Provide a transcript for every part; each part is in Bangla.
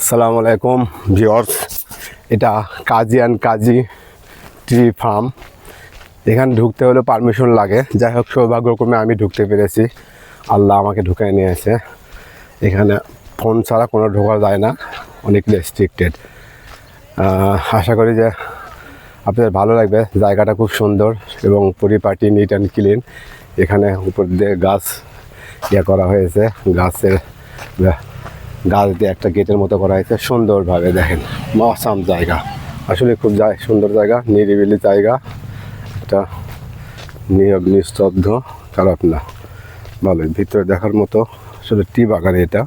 আসসালামু আলাইকুম ভিউয়ার্স, এটা কাজী অ্যান্ড কাজী ট্রি ফার্ম। এখানে ঢুকতে হলে পারমিশন লাগে। যাই হোক, সৌভাগ্যক্রমে আমি ঢুকতে পেরেছি, আল্লাহ আমাকে ঢুকায় নিয়েছে। এখানে ফোন ছাড়া কোনো ঢোকা যায় না, অনেক রেস্ট্রিক্টেড। আশা করি যে আপনাদের ভালো লাগবে। জায়গাটা খুব সুন্দর এবং পরিপাটি, নিট অ্যান্ড ক্লিন। এখানে উপর দিয়ে গাছ করা হয়েছে, গাছ দিয়ে একটা গেটের মতো করা হয়েছে সুন্দরভাবে। দেখেন, মৌসাম জায়গা, আসলে খুব সুন্দর জায়গা, নিরিবিলি জায়গা। এটা নীরব নিস্তব্ধ, খারাপ না, ভালোই। ভিতরে দেখার মতো আসলে টি বাগান। এটা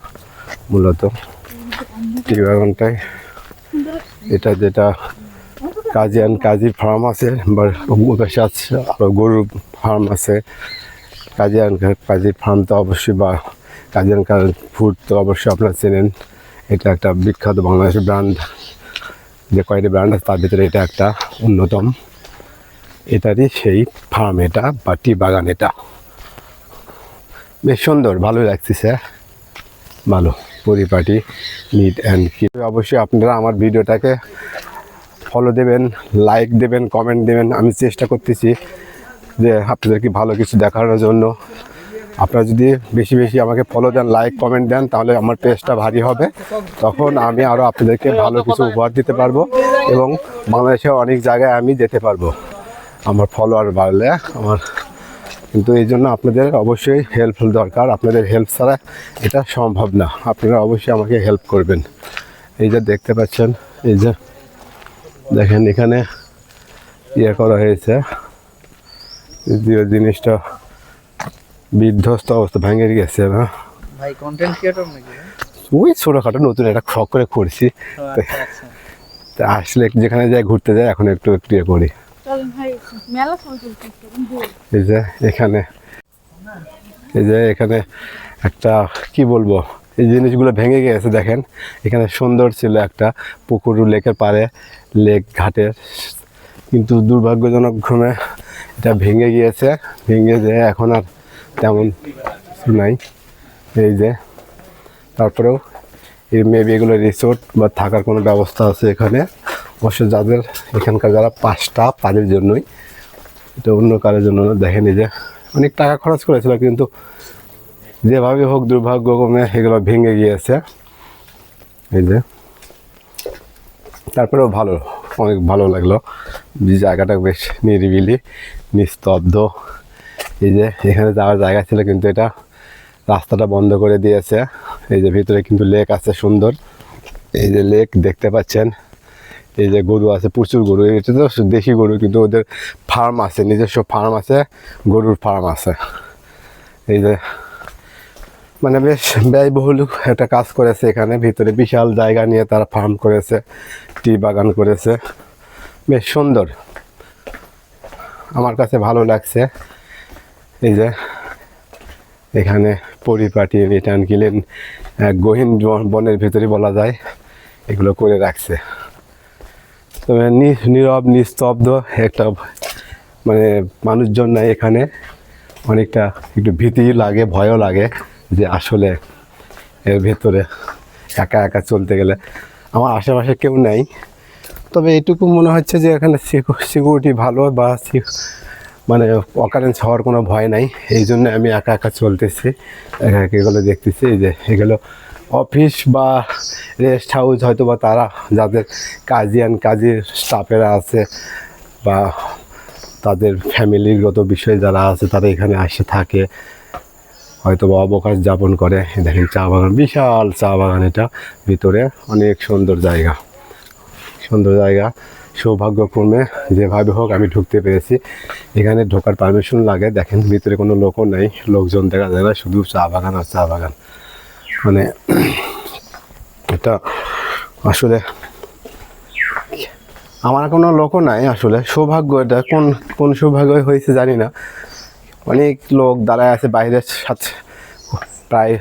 মূলত টি বাগানটাই এটা, যেটা কাজী অ্যান্ড কাজী ফার্ম আছে, বা পাশে আছে আরও গরুর ফার্ম আছে। কাজী অ্যান্ড কাজী ফার্ম তো অবশ্যই, বা কাজী অ্যান্ড ফুড তো অবশ্যই আপনারা চেনেন। এটা একটা বিখ্যাত বাংলাদেশের ব্র্যান্ড। যে কয়েকটি ব্র্যান্ড আছে তার ভিতরে এটা একটা অন্যতম। এটারই সেই ফার্ম এটা, বা টি বাগান। এটা বেশ সুন্দর, ভালোই লাগতেছে, ভালো পরিপাটি, নিট অ্যান্ড ক্লিন। অবশ্যই আপনারা আমার ভিডিওটাকে ফলো দেবেন, লাইক দেবেন, কমেন্ট দেবেন। আমি চেষ্টা করতেছি যে আপনাদেরকে ভালো কিছু দেখানোর জন্য। আপনারা যদি বেশি বেশি আমাকে ফলো দেন, লাইক কমেন্ট দেন, তাহলে আমার পেজটা ভারী হবে। তখন আমি আরও আপনাদেরকে ভালো কিছু উপহার দিতে পারবো, এবং বাংলাদেশের অনেক জায়গায় আমি যেতে পারবো আমার ফলোয়ার বাড়লে আমার। কিন্তু এই জন্য আপনাদের অবশ্যই হেল্পফুল দরকার। আপনাদের হেল্প ছাড়া এটা সম্ভব না। আপনারা অবশ্যই আমাকে হেল্প করবেন। এই যে দেখতে পাচ্ছেন, এই যে দেখেন, এখানে করা হয়েছে, যে জিনিসটা বিধ্বস্ত অবস্থা, ভেঙে গেছে না ভাই। কন্টেন্ট ক্রিয়েটর নাকি? ওই ছোটোখাটো নতুন একটা শখ করে করছি। তা আসলে যেখানে যাই, ঘুরতে যাই, এখন একটু একটু করি। এই যে এখানে, এই যে এখানে একটা কি বলবো, এই জিনিসগুলো ভেঙে গিয়েছে। দেখেন, এখানে সুন্দর ছিল একটা পুকুর, লেকের পাড়ে, লেক ঘাটের, কিন্তু দুর্ভাগ্যজনক ক্রমে এটা ভেঙে গিয়েছে। ভেঙে যেয়ে এখন আর তেমন কিছু নাই। এই যে তারপরেও মেবি এগুলো রিসোর্ট বা থাকার কোনো ব্যবস্থা আছে এখানে। অবশ্য যাদের এখানকার যারা স্টাফ, তাদের জন্যই, এটা অন্য কারোর জন্য না। দেখেন, এই যে অনেক টাকা খরচ করেছিল, কিন্তু যেভাবে হোক দুর্ভাগ্যক্রমে এগুলো ভেঙে গিয়েছে। এই যে তারপরেও ভালো, অনেক ভালো লাগলো। জায়গাটা বেশ নিরিবিলি, নিস্তব্ধ। এই যে এখানে যাওয়ার জায়গা ছিল, কিন্তু এটা রাস্তাটা বন্ধ করে দিয়েছে। এই যে ভিতরে কিন্তু লেক আছে সুন্দর। এই যে লেক দেখতে পাচ্ছেন। এই যে গরু আছে, প্রচুর গরু। এটা তো দেশি গরু, কিন্তু ওদের ফার্ম আছে, নিজস্ব ফার্ম আছে, গরুর ফার্ম আছে। এই যে মানে বেশ ব্যয়বহুল একটা কাজ করেছে এখানে। ভিতরে বিশাল জায়গা নিয়ে তারা ফার্ম করেছে, টি বাগান করেছে, বেশ সুন্দর, আমার কাছে ভালো লাগছে। এই যে এখানে পরিপাটি, নিট অ্যান্ড ক্লিন, গহীন বনের ভিতরে বলা যায়, এগুলো করে রাখছে। তবে নীরব নিস্তব্ধ একটা, মানে মানুষজন নাই এখানে। অনেকটা একটু ভীতি লাগে, ভয়ও লাগে যে আসলে এর ভেতরে একা একা চলতে গেলে। আমার আশেপাশে কেউ নেই, তবে এটুকু মনে হচ্ছে যে এখানে সিকিউরিটি ভালো, বা মানে অকারেন্স হওয়ার কোনো ভয় নাই। এই জন্য আমি একা একা চলতেছি, একা একা এগুলো দেখতেছি। এই যে এগুলো অফিস বা রেস্ট হাউস, হয়তো বা তারা যাদের কাজী অ্যান্ড কাজীর স্টাফেরা আছে, বা তাদের ফ্যামিলিগত বিষয়ে যারা আছে, তারা এখানে আসে থাকে, হয়তো বা অবকাশ যাপন করে। দেখেন চা বাগান, বিশাল চা বাগান। এটা ভিতরে অনেক সুন্দর জায়গা, সুন্দর জায়গা। সৌভাগ্যক্রমে যেভাবে হোক আমি ঢুকতে পেরেছি। এখানে ঢোকার পারমিশন লাগে। দেখেন ভিতরে কোনো লোকও নেই, লোকজন দেখা যায় না, শুধু চা বাগান আর চা বাগান। মানে এটা আসলে আমার কোনো লোকও নাই, আসলে সৌভাগ্য। এটা কোন কোন সৌভাগ্য হয়েছে জানি না। অনেক লোক দাঁড়ায় আছে বাইরের সাথে, প্রায়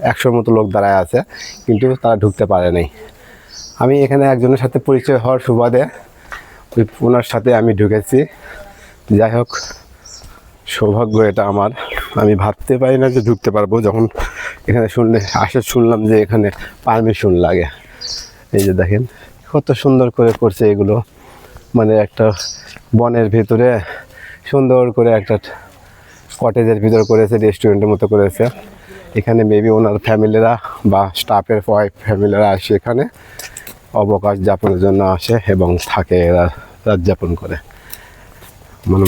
100-র মতো লোক দাঁড়ায় আছে, কিন্তু তারা ঢুকতে পারে নাই। আমি এখানে একজনের সাথে পরিচয় হওয়ার সুবাদে ওনার সাথে আমি ঢুকেছি। যাই হোক, সৌভাগ্য এটা আমার। আমি ভাবতে পারি না যে ঢুকতে পারবো। যখন এখানে শুনলাম যে এখানে পারমিশন লাগে, এই যে দেখেন কত সুন্দর করে করছে এগুলো, মানে একটা বনের ভিতরে সুন্দর করে একটা কটেজের ভিতর করেছে, রেস্টুরেন্টের মতো করেছে। এখানে মেবি ওনার ফ্যামিলিরা বা স্টাফের ফ্যামিলিরা আসে, এখানে অবকাশ যাপনের জন্য আসে এবং থাকে, এরা রাত যাপন করে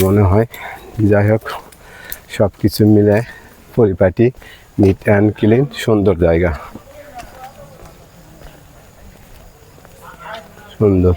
মনে হয়। যাই হোক, সব কিছু মিলে পরিপাটি, নিট অ্যান্ড ক্লিন, সুন্দর জায়গা, সুন্দর।